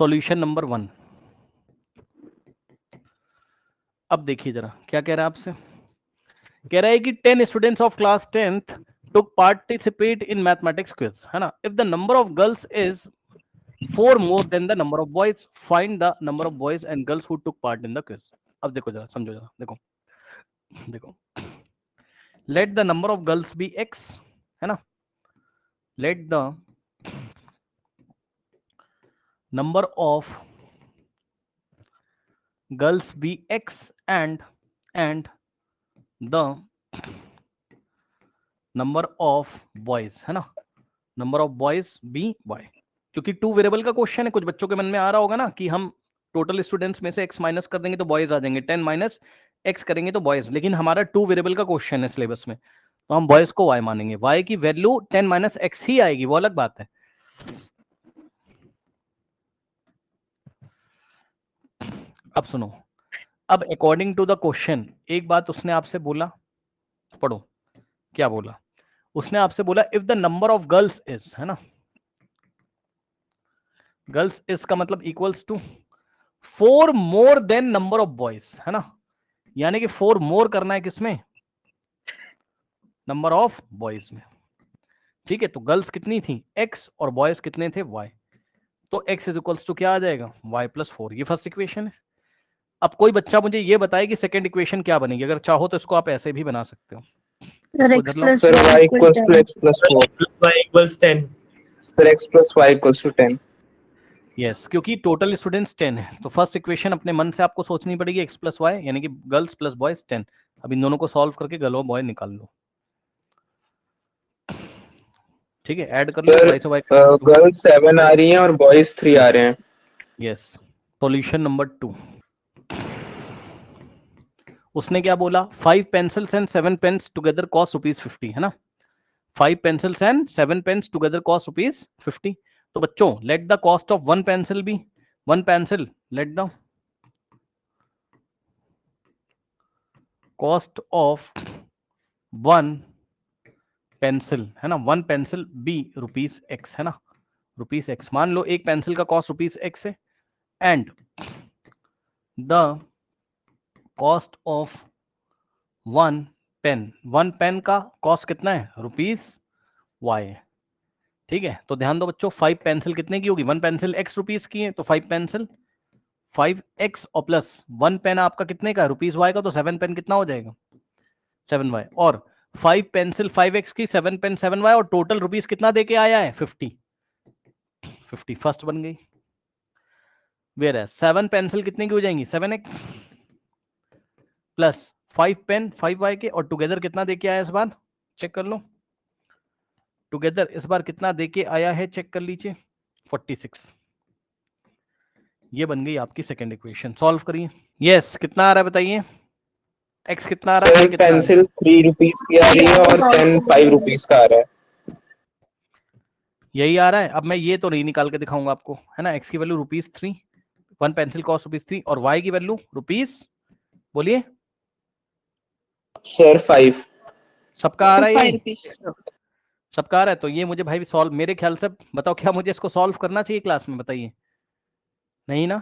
Solution number 1। अब देखिए जरा क्या कह रहा है आपसे, कह रहा है कि 10 students of class 10th took participate in mathematics quiz, है ना। if the number of girls is 4 more than the number of boys, find the number of boys and girls who took part in the quiz। अब देखो जरा, समझो जरा, देखो देखो, let the number of girls be x, है ना, let the number of girls be x and the number of boys, है ना, number of boys be Y. क्योंकि टू वेरिएबल का क्वेश्चन है, कुछ बच्चों के मन में आ रहा होगा ना कि हम टोटल स्टूडेंट्स में से x माइनस कर देंगे तो बॉयज आ जाएंगे, 10 माइनस x करेंगे तो बॉयज, लेकिन हमारा टू वेरिएबल का क्वेश्चन है सिलेबस में, तो हम बॉयज को y मानेंगे, y की वैल्यू 10 माइनस x ही आएगी, वो अलग बात है। अब सुनो, अब अकॉर्डिंग टू द क्वेश्चन एक बात उसने आपसे बोला, पढ़ो क्या बोला उसने आपसे, बोला if the number of girls is, है ना, गर्ल्स इज का मतलब equals to 4 more than number of boys, है ना, यानी कि 4 मोर करना है किसमें, नंबर ऑफ बॉयज में। ठीक है, तो गर्ल्स कितनी थी x और बॉयज कितने थे y, तो x इज इक्वल्स टू क्या आ जाएगा y प्लस 4, ये फर्स्ट इक्वेशन है। अब कोई बच्चा मुझे ये बताए कि सेकंड इक्वेशन क्या बनेगी, अगर चाहो तो इसको आप ऐसे भी बना सकते हो, सर इसको x इधर लाओ। plus Sir, y y equals equals to 10. x plus 4. y equals 10। Sir, x plus y equals to 10. Yes, क्योंकि टोटल स्टूडेंट्स 10 है, तो फर्स्ट इक्वेशन अपने मन से आपको सोचनी पड़ेगी x प्लस वाई, यानी कि गर्ल्स प्लस बॉयज 10। अब इन दोनों को सॉल्व करके गर्ल और बॉय निकाल लो, ठीक है, ऐड कर लो Sir, y से y। girls 7 आ रही हैं और boys 3 आ रहे हैं। Yes, solution number 2। उसने क्या बोला, 5 pencils and 7 pens together cost ₹50, है ना, 5 pencils and 7 pens together cost ₹50। तो बच्चों let the cost of one pencil be, one pencil let the cost of one pencil, है ना, वन पेंसिल बी ₹x, है ना, ₹x। मान लो एक पेंसिल का कॉस्ट ₹x है, and the cost of one pen का कॉस्ट कितना है ₹y है। ठीक है, तो ध्यान दो बच्चों, 5 पेंसिल कितने की होगी, वन पेंसिल ₹x की है, तो 5 पेंसिल 5x और प्लस वन पेन आपका कितने का ₹y का, तो 7 पेन कितना हो जाएगा 7y, और 5 पेंसिल 5x की, 7 पेन 7y, और टोटल रुपीस कितना देके आया है 50 फर्स्ट बन गई। वेयर है 7 पेंसिल कितने की हो जाएंगी 7x प्लस 5 पेन 5y के, और टुगेदर कितना देके आया इस बार, चेक कर लो, टुगेदर इस बार कितना देके आया है, चेक कर लीजिए 46। ये बन गई आपकी सेकंड इक्वेशन, सॉल्व करिए। यस, कितना आ रहा है बताइए, x कितना आ रहा है, Sir, y कितना आ रहा है? pencil 3 rupees की आ रही है और pen 5 rupees का आ रहा है। यही आ रहा है। अब मैं ये तो नहीं निकाल के दिखाऊंगा आपको, है ना, x की वैल्यू ₹3, वन पेंसिल कॉस्ट ₹3, और y की वैल्यू बोलिए Sir, 5. सबका आ रहा है, ये 5 rupees. सबका आ रहा है। तो ये मुझे भाई सॉल्व, मेरे ख्याल से बताओ क्या मुझे इसको सॉल्व करना चाहिए क्लास में, बताइए, नहीं ना,